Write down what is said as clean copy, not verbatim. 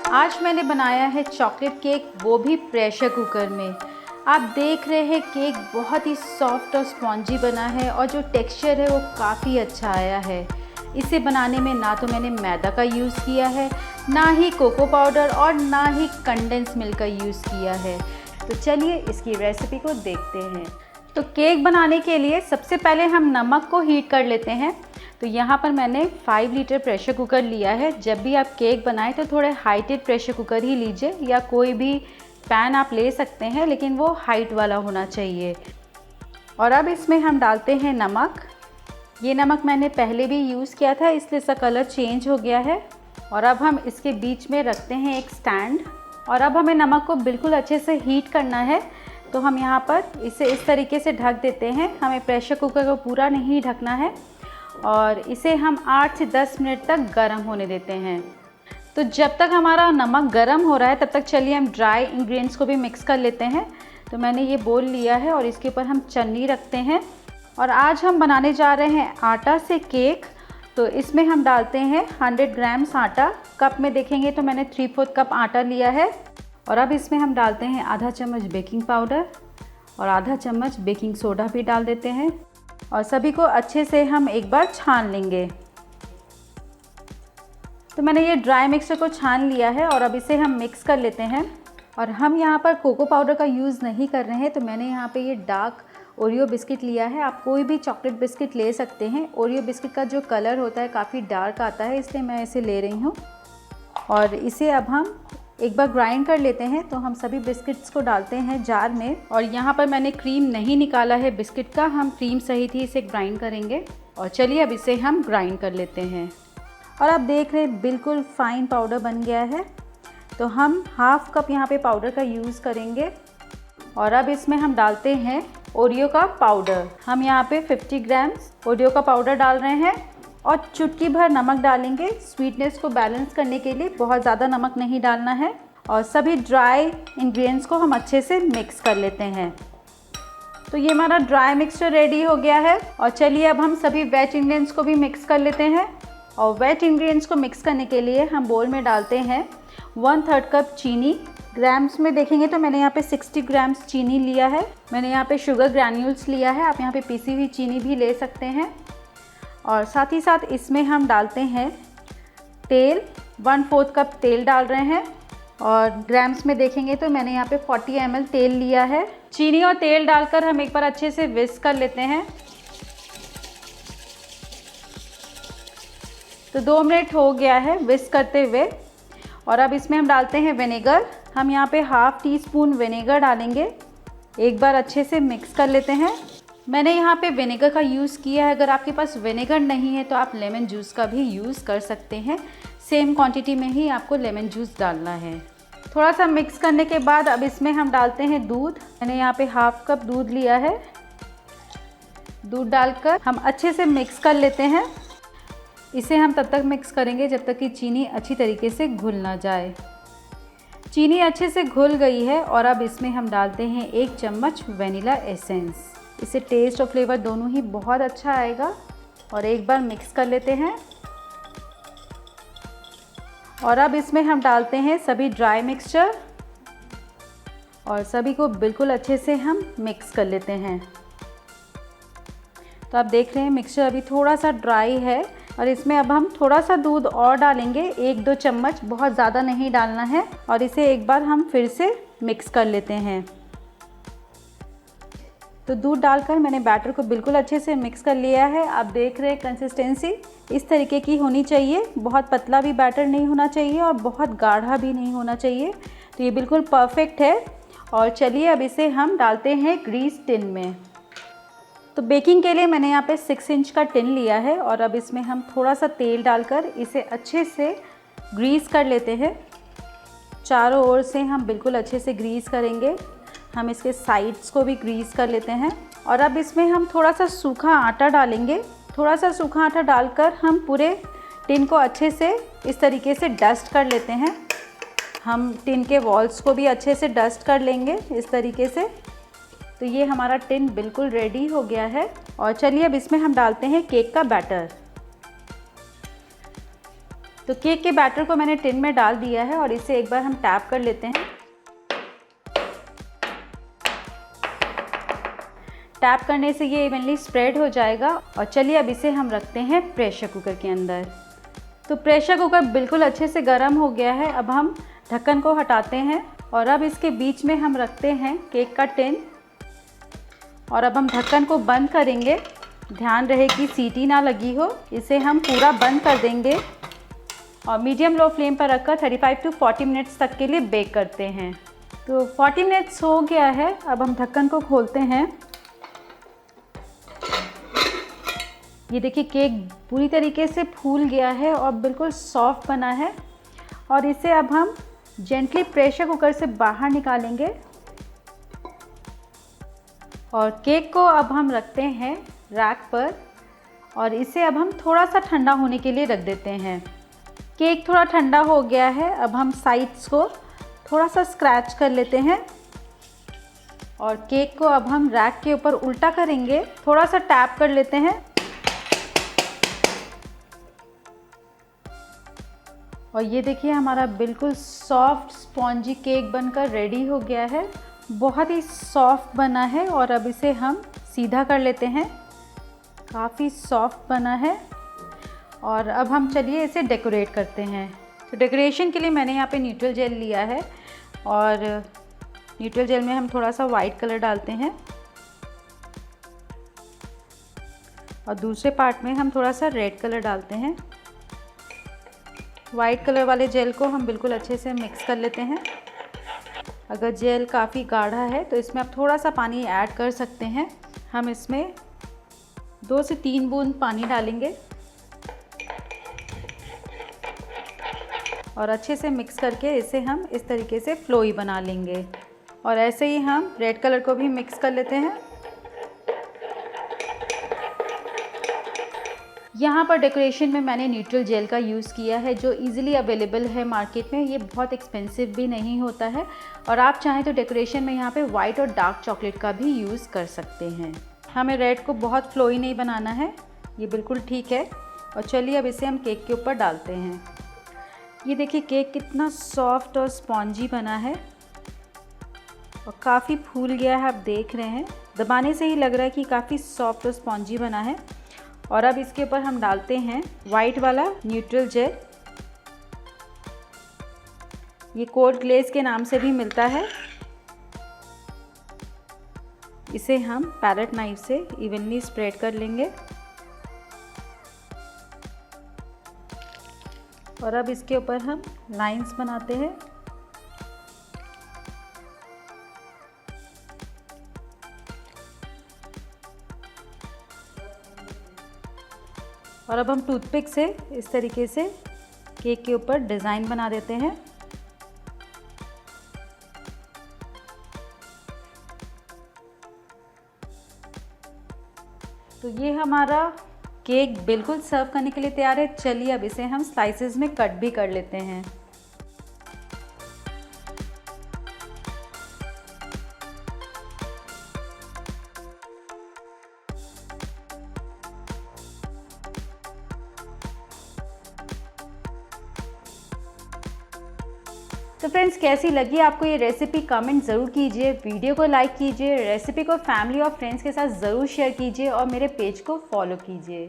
आज मैंने बनाया है चॉकलेट केक, वो भी प्रेशर कुकर में। आप देख रहे हैं केक बहुत ही सॉफ्ट और स्पॉन्जी बना है और जो टेक्सचर है वो काफ़ी अच्छा आया है। इसे बनाने में ना तो मैंने मैदा का यूज़ किया है, ना ही कोको पाउडर और ना ही कंडेंस मिल्क का यूज़ किया है। तो चलिए इसकी रेसिपी को देखते हैं। तो केक बनाने के लिए सबसे पहले हम नमक को हीट कर लेते हैं। तो यहाँ पर मैंने 5 लीटर प्रेशर कुकर लिया है। जब भी आप केक बनाएं तो थोड़े हाइटेड प्रेशर कुकर ही लीजिए, या कोई भी पैन आप ले सकते हैं, लेकिन वो हाइट वाला होना चाहिए। और अब इसमें हम डालते हैं नमक। ये नमक मैंने पहले भी यूज़ किया था, इसलिए इसका कलर चेंज हो गया है। और अब हम इसके बीच में रखते हैं एक स्टैंड। और अब हमें नमक को बिल्कुल अच्छे से हीट करना है, तो हम यहाँ पर इसे इस तरीके से ढक देते हैं। हमें प्रेशर कुकर को पूरा नहीं ढकना है और इसे हम 8 से 10 मिनट तक गर्म होने देते हैं। तो जब तक हमारा नमक गर्म हो रहा है तब तक चलिए हम ड्राई इंग्रेडिएंट्स को भी मिक्स कर लेते हैं। तो मैंने ये बोल लिया है और इसके ऊपर हम चन्नी रखते हैं। और आज हम बनाने जा रहे हैं आटा से केक। तो इसमें हम डालते हैं 100 ग्राम्स आटा। कप में देखेंगे तो मैंने 3/4 कप आटा लिया है। और अब इसमें हम डालते हैं आधा चम्मच बेकिंग पाउडर और आधा चम्मच बेकिंग सोडा भी डाल देते हैं। और सभी को अच्छे से हम एक बार छान लेंगे। तो मैंने ये ड्राई मिक्सचर को छान लिया है और अब इसे हम मिक्स कर लेते हैं। और हम यहाँ पर कोको पाउडर का यूज़ नहीं कर रहे हैं, तो मैंने यहाँ पे ये डार्क ओरियो बिस्किट लिया है। आप कोई भी चॉकलेट बिस्किट ले सकते हैं। ओरियो बिस्किट का जो कलर होता है काफ़ी डार्क आता है, इसलिए मैं इसे ले रही हूँ। और इसे अब हम एक बार ग्राइंड कर लेते हैं। तो हम सभी बिस्किट्स को डालते हैं जार में। और यहाँ पर मैंने क्रीम नहीं निकाला है बिस्किट का, हम क्रीम सहित ही इसे ग्राइंड करेंगे। और चलिए अब इसे हम ग्राइंड कर लेते हैं। और आप देख रहे हैं बिल्कुल फाइन पाउडर बन गया है। तो हम 1/2 कप यहाँ पे पाउडर का यूज़ करेंगे। और अब इसमें हम डालते हैं ओरियो का पाउडर। हम यहाँ पे 50 ग्राम्स ओरियो का पाउडर डाल रहे हैं और चुटकी भर नमक डालेंगे स्वीटनेस को बैलेंस करने के लिए। बहुत ज़्यादा नमक नहीं डालना है। और सभी ड्राई इंग्रेडिएंट्स को हम अच्छे से मिक्स कर लेते हैं। तो ये हमारा ड्राई मिक्सचर रेडी हो गया है। और चलिए अब हम सभी वेट इंग्रेडिएंट्स को भी मिक्स कर लेते हैं। और वेट इंग्रेडिएंट्स को मिक्स करने के लिए हम बोल में डालते हैं 1/3 कप चीनी। ग्राम्स में देखेंगे तो मैंने यहाँ पे 60 ग्राम्स चीनी लिया है। मैंने यहाँ पे शुगर ग्रैन्यूल्स लिया है, आप यहाँ पे पीसी हुई चीनी भी ले सकते हैं। और साथ ही साथ इसमें हम डालते हैं तेल। 1/4 कप तेल डाल रहे हैं। और ग्राम्स में देखेंगे तो मैंने यहाँ पे 40 ml तेल लिया है। चीनी और तेल डालकर हम एक बार अच्छे से विस्क कर लेते हैं। तो 2 मिनट हो गया है विस्क करते हुए। और अब इसमें हम डालते हैं विनेगर। हम यहाँ पे 1/2 टीस्पून विनेगर डालेंगे। एक बार अच्छे से मिक्स कर लेते हैं। मैंने यहाँ पे विनेगर का यूज़ किया है। अगर आपके पास विनेगर नहीं है तो आप लेमन जूस का भी यूज़ कर सकते हैं। सेम क्वांटिटी में ही आपको लेमन जूस डालना है। थोड़ा सा मिक्स करने के बाद अब इसमें हम डालते हैं दूध। मैंने यहाँ पे 1/2 कप दूध लिया है। दूध डालकर हम अच्छे से मिक्स कर लेते हैं। इसे हम तब तक मिक्स करेंगे जब तक कि चीनी अच्छी तरीके से घुल ना जाए। चीनी अच्छे से घुल गई है। और अब इसमें हम डालते हैं 1 चम्मच वनीला एसेंस। इससे टेस्ट और फ्लेवर दोनों ही बहुत अच्छा आएगा। और एक बार मिक्स कर लेते हैं। और अब इसमें हम डालते हैं सभी ड्राई मिक्सचर और सभी को बिल्कुल अच्छे से हम मिक्स कर लेते हैं। तो आप देख रहे हैं मिक्सचर अभी थोड़ा सा ड्राई है। और इसमें अब हम थोड़ा सा दूध और डालेंगे, 1-2 चम्मच, बहुत ज़्यादा नहीं डालना है। और इसे एक बार हम फिर से मिक्स कर लेते हैं। तो दूध डालकर मैंने बैटर को बिल्कुल अच्छे से मिक्स कर लिया है। आप देख रहे हैं कंसिस्टेंसी इस तरीके की होनी चाहिए। बहुत पतला भी बैटर नहीं होना चाहिए और बहुत गाढ़ा भी नहीं होना चाहिए। तो ये बिल्कुल परफेक्ट है। और चलिए अब इसे हम डालते हैं ग्रीस टिन में। तो बेकिंग के लिए मैंने यहाँ पे 6 इंच का टिन लिया है। और अब इसमें हम थोड़ा सा तेल डालकर इसे अच्छे से ग्रीस कर लेते हैं। चारों ओर से हम बिल्कुल अच्छे से ग्रीस करेंगे। हम इसके साइड्स को भी ग्रीस कर लेते हैं। और अब इसमें हम थोड़ा सा सूखा आटा डालेंगे। थोड़ा सा सूखा आटा डालकर हम पूरे टिन को अच्छे से इस तरीके से डस्ट कर लेते हैं। हम टिन के वॉल्स को भी अच्छे से डस्ट कर लेंगे इस तरीके से। तो ये हमारा टिन बिल्कुल रेडी हो गया है। और चलिए अब इसमें हम डालते हैं केक का बैटर। तो केक के बैटर को मैंने टिन में डाल दिया है और इसे एक बार हम टैप कर लेते हैं। टैप करने से ये इवनली स्प्रेड हो जाएगा। और चलिए अब इसे हम रखते हैं प्रेशर कुकर के अंदर। तो प्रेशर कुकर बिल्कुल अच्छे से गर्म हो गया है। अब हम ढक्कन को हटाते हैं और अब इसके बीच में हम रखते हैं केक का टिन और अब हम ढक्कन को बंद करेंगे। ध्यान रहे कि सीटी ना लगी हो। इसे हम पूरा बंद कर देंगे और मीडियम लो फ्लेम पर रखकर 35 to 40 मिनट्स तक के लिए बेक करते हैं। तो 40 मिनट्स हो गया है। अब हम ढक्कन को खोलते हैं। ये देखिए केक पूरी तरीके से फूल गया है और बिल्कुल सॉफ्ट बना है। और इसे अब हम जेंटली प्रेशर कुकर से बाहर निकालेंगे और केक को अब हम रखते हैं रैक पर और इसे अब हम थोड़ा सा ठंडा होने के लिए रख देते हैं। केक थोड़ा ठंडा हो गया है। अब हम साइड्स को थोड़ा सा स्क्रैच कर लेते हैं और केक को अब हम रैक के ऊपर उल्टा करेंगे। थोड़ा सा टैप कर लेते हैं और ये देखिए हमारा बिल्कुल सॉफ्ट स्पॉन्जी केक बनकर रेडी हो गया है। बहुत ही सॉफ्ट बना है और अब इसे हम सीधा कर लेते हैं। काफ़ी सॉफ्ट बना है और अब हम चलिए इसे डेकोरेट करते हैं। तो डेकोरेशन के लिए मैंने यहाँ पे न्यूट्रल जेल लिया है और न्यूट्रल जेल में हम थोड़ा सा वाइट कलर डालते हैं और दूसरे पार्ट में हम थोड़ा सा रेड कलर डालते हैं। वाइट कलर वाले जेल को हम बिल्कुल अच्छे से मिक्स कर लेते हैं। अगर जेल काफ़ी गाढ़ा है तो इसमें आप थोड़ा सा पानी ऐड कर सकते हैं। हम इसमें 2 से 3 बूंद पानी डालेंगे और अच्छे से मिक्स करके इसे हम इस तरीके से फ्लोई बना लेंगे। और ऐसे ही हम रेड कलर को भी मिक्स कर लेते हैं। यहाँ पर डेकोरेशन में मैंने न्यूट्रल जेल का यूज़ किया है जो इजीली अवेलेबल है मार्केट में। ये बहुत एक्सपेंसिव भी नहीं होता है और आप चाहें तो डेकोरेशन में यहाँ पे वाइट और डार्क चॉकलेट का भी यूज़ कर सकते हैं। हमें रेड को बहुत फ्लोई नहीं बनाना है, ये बिल्कुल ठीक है। और चलिए अब इसे हम केक के ऊपर डालते हैं। ये देखिए केक कितना सॉफ्ट और स्पॉन्जी बना है और काफ़ी फूल गया है। आप देख रहे हैं दबाने से ही लग रहा है कि काफ़ी सॉफ्ट और स्पॉन्जी बना है। और अब इसके ऊपर हम डालते हैं वाइट वाला न्यूट्रल जेल। ये कोल्ड ग्लेज के नाम से भी मिलता है। इसे हम पैलेट नाइफ से इवनली स्प्रेड कर लेंगे और अब इसके ऊपर हम लाइंस बनाते हैं। और अब हम टूथपिक से इस तरीके से केक के ऊपर डिज़ाइन बना देते हैं। तो ये हमारा केक बिल्कुल सर्व करने के लिए तैयार है। चलिए अब इसे हम स्लाइसेस में कट भी कर लेते हैं। तो फ्रेंड्स कैसी लगी आपको ये रेसिपी कमेंट ज़रूर कीजिए। वीडियो को लाइक कीजिए, रेसिपी को फैमिली और फ्रेंड्स के साथ ज़रूर शेयर कीजिए और मेरे पेज को फॉलो कीजिए।